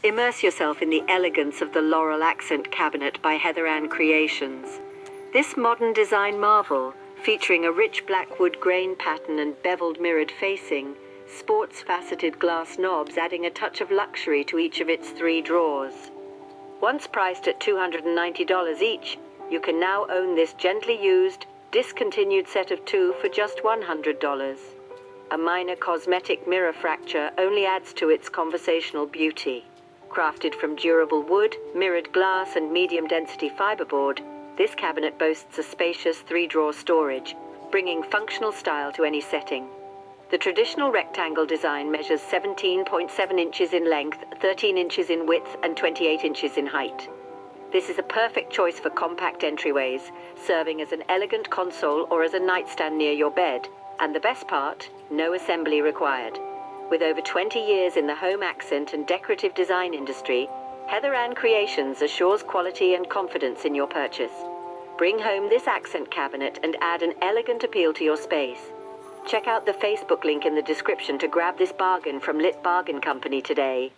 Immerse yourself in the elegance of the Laurel Accent Cabinet by Heather Ann Creations. This modern design marvel, featuring a rich black wood grain pattern and beveled mirrored facing, sports faceted glass knobs, adding a touch of luxury to each of its 3 drawers. Once priced at $290 each, you can now own this gently used, discontinued set of 2 for just $100. A minor cosmetic mirror fracture only adds to its conversational beauty. Crafted from durable wood, mirrored glass, and medium-density fiberboard, this cabinet boasts a spacious 3-drawer storage, bringing functional style to any setting. The traditional rectangle design measures 17.7 inches in length, 13 inches in width, and 28 inches in height. This is a perfect choice for compact entryways, serving as an elegant console or as a nightstand near your bed. And the best part, no assembly required. With over 20 years in the home accent and decorative design industry, Heather Ann Creations assures quality and confidence in your purchase. Bring home this accent cabinet and add an elegant appeal to your space. Check out the Facebook link in the description to grab this bargain from Lit Bargain Company today.